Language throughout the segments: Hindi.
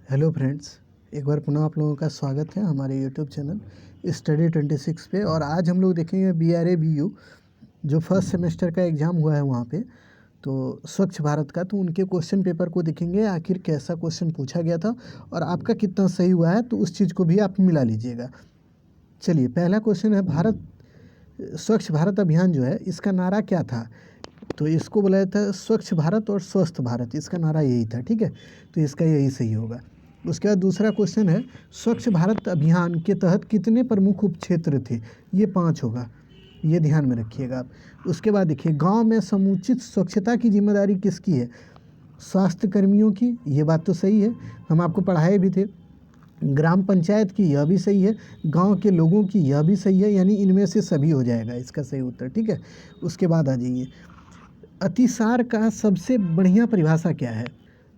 हेलो फ्रेंड्स, एक बार पुनः आप लोगों का स्वागत है हमारे यूट्यूब चैनल स्टडी 26 पे। और आज हम लोग देखेंगे BRA BU जो फर्स्ट सेमेस्टर का एग्ज़ाम हुआ है वहाँ पे, तो स्वच्छ भारत का। तो उनके क्वेश्चन पेपर को देखेंगे, आखिर कैसा क्वेश्चन पूछा गया था और आपका कितना सही हुआ है, तो उस चीज़ को भी आप मिला लीजिएगा। चलिए, पहला क्वेश्चन है, स्वच्छ भारत अभियान जो है इसका नारा क्या था? तो इसको बोला जाता है स्वच्छ भारत और स्वस्थ भारत, इसका नारा यही था। ठीक है, तो इसका यही सही होगा। उसके बाद दूसरा क्वेश्चन है, स्वच्छ भारत अभियान के तहत कितने प्रमुख उपक्षेत्र थे? ये 5 होगा, ये ध्यान में रखिएगा आप। उसके बाद देखिए, गांव में समुचित स्वच्छता की जिम्मेदारी किसकी है? स्वास्थ्य कर्मियों की, ये बात तो सही है, हम आपको पढ़ाए भी थे। ग्राम पंचायत की, यह भी सही है। गांव के लोगों की, यह भी सही है, यानी इनमें से सभी हो जाएगा इसका सही उत्तर। ठीक है, उसके बाद आ जाइए, अतिसार का सबसे बढ़िया परिभाषा क्या है?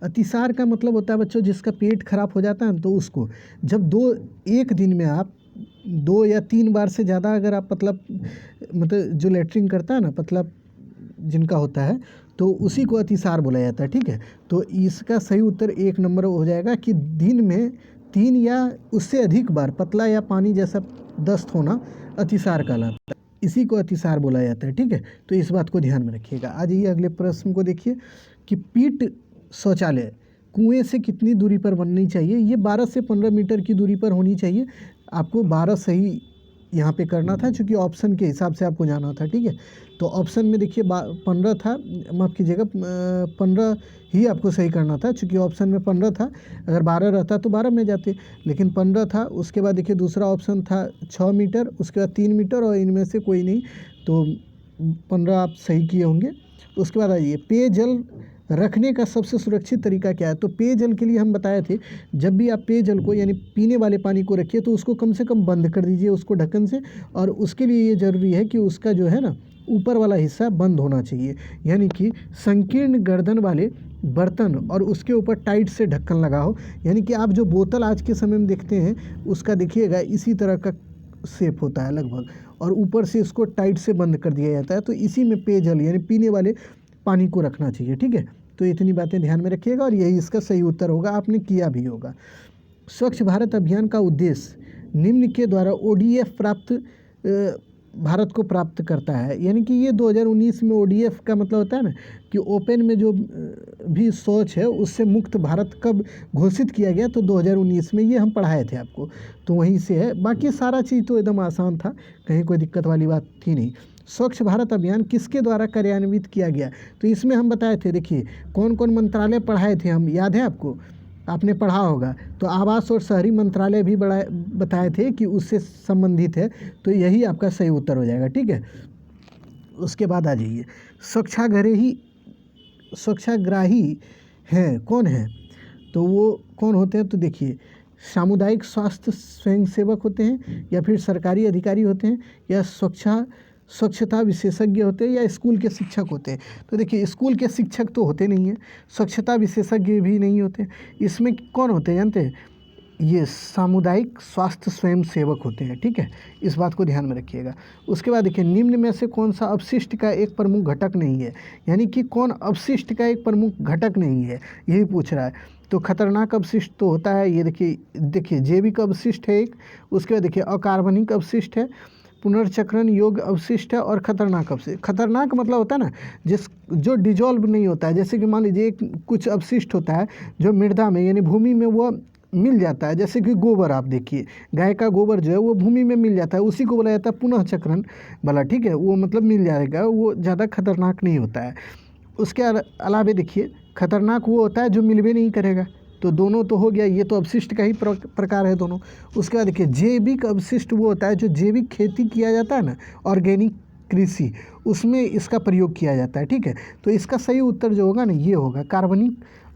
अतिसार का मतलब होता है बच्चों, जिसका पेट खराब हो जाता है ना, तो उसको जब एक दिन में आप 2 या 3 बार से ज़्यादा अगर आप मतलब जो लेटरिन करता है ना, पतला जिनका होता है, तो उसी को अतिसार बोला जाता है। ठीक है, तो इसका सही उत्तर 1 नंबर हो जाएगा कि दिन में 3 या उससे अधिक बार पतला या पानी जैसा दस्त होना अतिसार कहलाता है, इसी को अतिसार बोला जाता है। ठीक है, तो इस बात को ध्यान में रखिएगा। आ जाइए अगले प्रश्न को देखिए कि पीट शौचालय कुएं से कितनी दूरी पर बननी चाहिए? ये 12 से 15 मीटर की दूरी पर होनी चाहिए। आपको 12 सही यहाँ पे करना था, क्योंकि ऑप्शन के हिसाब से आपको जाना था। ठीक है, तो ऑप्शन में देखिए 15 था, माफ़ कीजिएगा, 15 ही आपको सही करना था, क्योंकि ऑप्शन में 15 था। अगर 12 रहता तो 12 में जाते, लेकिन 15 था। उसके बाद देखिए दूसरा ऑप्शन था 6 मीटर, उसके बाद 3 मीटर, और इनमें से कोई नहीं, तो 15 आप सही किए होंगे। उसके बाद आइए, पेयजल रखने का सबसे सुरक्षित तरीका क्या है? तो पेयजल के लिए हम बताए थे, जब भी आप पेयजल को यानी पीने वाले पानी को रखिए, तो उसको कम से कम बंद कर दीजिए उसको ढक्कन से। और उसके लिए ये ज़रूरी है कि उसका जो है ना, ऊपर वाला हिस्सा बंद होना चाहिए, यानी कि संकीर्ण गर्दन वाले बर्तन और उसके ऊपर टाइट से ढक्कन लगा हो। यानी कि आप जो बोतल आज के समय में देखते हैं, उसका देखिएगा इसी तरह का शेप होता है लगभग, और ऊपर से इसको टाइट से बंद कर दिया जाता है। तो इसी में पेयजल यानी पीने वाले पानी को रखना चाहिए। ठीक है, तो इतनी बातें ध्यान में रखिएगा और यही इसका सही उत्तर होगा, आपने किया भी होगा। स्वच्छ भारत अभियान का उद्देश्य निम्न के द्वारा ODF भारत को प्राप्त करता है। यानी कि ये 2019 में ODF का मतलब होता है ना कि ओपन में जो भी शौच है उससे मुक्त भारत कब घोषित किया गया? तो 2019 में, ये हम पढ़ाए थे आपको, तो वहीं से है। बाकी सारा चीज़ तो एकदम आसान था, कहीं कोई दिक्कत वाली बात थी नहीं। स्वच्छ भारत अभियान किसके द्वारा कार्यान्वित किया गया? तो इसमें हम बताए थे, देखिए कौन कौन मंत्रालय पढ़ाए थे हम, याद है आपको? आपने पढ़ा होगा। तो आवास और शहरी मंत्रालय भी बताए थे कि उससे संबंधित है, तो यही आपका सही उत्तर हो जाएगा। ठीक है, उसके बाद आ जाइए, स्वच्छाग्राही हैं कौन है? तो वो कौन होते हैं? तो देखिए, सामुदायिक स्वास्थ्य स्वयंसेवक होते हैं, या फिर सरकारी अधिकारी होते हैं, या स्वच्छता विशेषज्ञ होते हैं, या स्कूल के शिक्षक होते हैं। तो देखिए, स्कूल के शिक्षक तो होते नहीं हैं, स्वच्छता विशेषज्ञ भी नहीं होते। इसमें कौन होते हैं जानते हैं? ये सामुदायिक स्वास्थ्य स्वयं सेवक होते हैं। ठीक है, इस बात को ध्यान में रखिएगा। उसके बाद देखिए, निम्न में से कौन सा अपशिष्ट का एक प्रमुख घटक नहीं है? यानी कि कौन अपशिष्ट का एक प्रमुख घटक नहीं है, यही पूछ रहा है। तो खतरनाक अपशिष्ट तो होता है, ये देखिए जैविक अपशिष्ट है एक। उसके बाद देखिए, अकार्बनिक अपशिष्ट है, पुनर्चक्रण योग्य अवशिष्ट है, और खतरनाक अवशिष्ट। खतरनाक मतलब होता है ना जो डिजॉल्व नहीं होता है। जैसे कि मान लीजिए कुछ अपशिष्ट होता है जो मृदा में यानी भूमि में वो मिल जाता है, जैसे कि गोबर, आप देखिए गाय का गोबर जो है वो भूमि में मिल जाता है, उसी को बोला जाता है पुनः चक्रण वाला। ठीक है, वो मतलब मिल जाएगा, वो ज़्यादा खतरनाक नहीं होता है। उसके अलावा देखिए, खतरनाक वो होता है जो मिलवे नहीं करेगा। तो दोनों तो हो गया, ये तो अपशिष्ट का ही प्रकार है दोनों। उसके बाद देखिए, जैविक अपशिष्ट वो होता है जो जैविक खेती किया जाता है ना, ऑर्गेनिक कृषि, उसमें इसका प्रयोग किया जाता है। ठीक है, तो इसका सही उत्तर जो होगा ना, ये होगा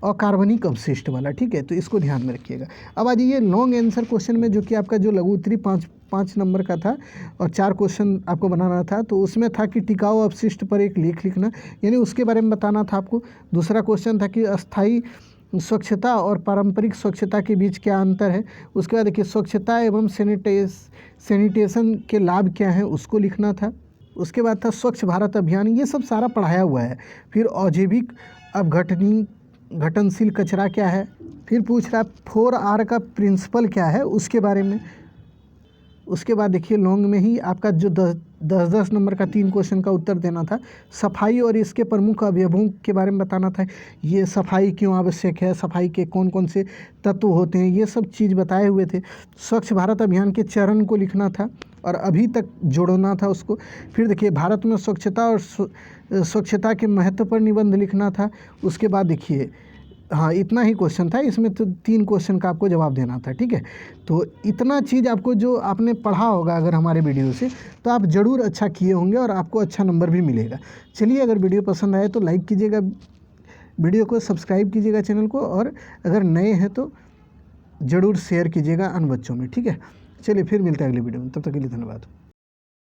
अकार्बनिक अपशिष्ट वाला। ठीक है, तो इसको ध्यान में रखिएगा। अब आ जाइए लॉन्ग आंसर क्वेश्चन में, जो कि आपका जो लघु उत्तरी 5 नंबर का था और 4 क्वेश्चन आपको बनाना था। तो उसमें था कि टिकाऊ अपशिष्ट पर एक लेख लिखना, यानी उसके बारे में बताना था आपको। दूसरा क्वेश्चन था कि अस्थायी स्वच्छता और पारंपरिक स्वच्छता के बीच क्या अंतर है। उसके बाद देखिए, स्वच्छता एवं सैनिटेशन के लाभ क्या हैं, उसको लिखना था। उसके बाद था स्वच्छ भारत अभियान, ये सब सारा पढ़ाया हुआ है। फिर अजैविक अपघटनशील कचरा क्या है, फिर पूछ रहा है 4R का प्रिंसिपल क्या है, उसके बारे में। उसके बाद देखिए लॉन्ग में ही आपका जो 10 नंबर का 3 क्वेश्चन का उत्तर देना था। सफाई और इसके प्रमुख अवयवों के बारे में बताना था। ये सफाई क्यों आवश्यक है, सफाई के कौन कौन से तत्व होते हैं, ये सब चीज़ बताए हुए थे। स्वच्छ भारत अभियान के चरण को लिखना था और अभी तक जोड़ना था उसको। फिर देखिए भारत में स्वच्छता और स्वच्छता के महत्व पर निबंध लिखना था। उसके बाद देखिए हाँ इतना ही क्वेश्चन था, इसमें तो 3 क्वेश्चन का आपको जवाब देना था, ठीक है। तो इतना चीज़ आपको जो आपने पढ़ा होगा अगर हमारे वीडियो से, तो आप ज़रूर अच्छा किए होंगे और आपको अच्छा नंबर भी मिलेगा। चलिए अगर वीडियो पसंद आए तो लाइक कीजिएगा, वीडियो को सब्सक्राइब कीजिएगा चैनल को, और अगर नए हैं तो ज़रूर शेयर कीजिएगा अन्य बच्चों में, ठीक है। चलिए फिर मिलते हैं अगले वीडियो में, तब तक के लिए धन्यवाद।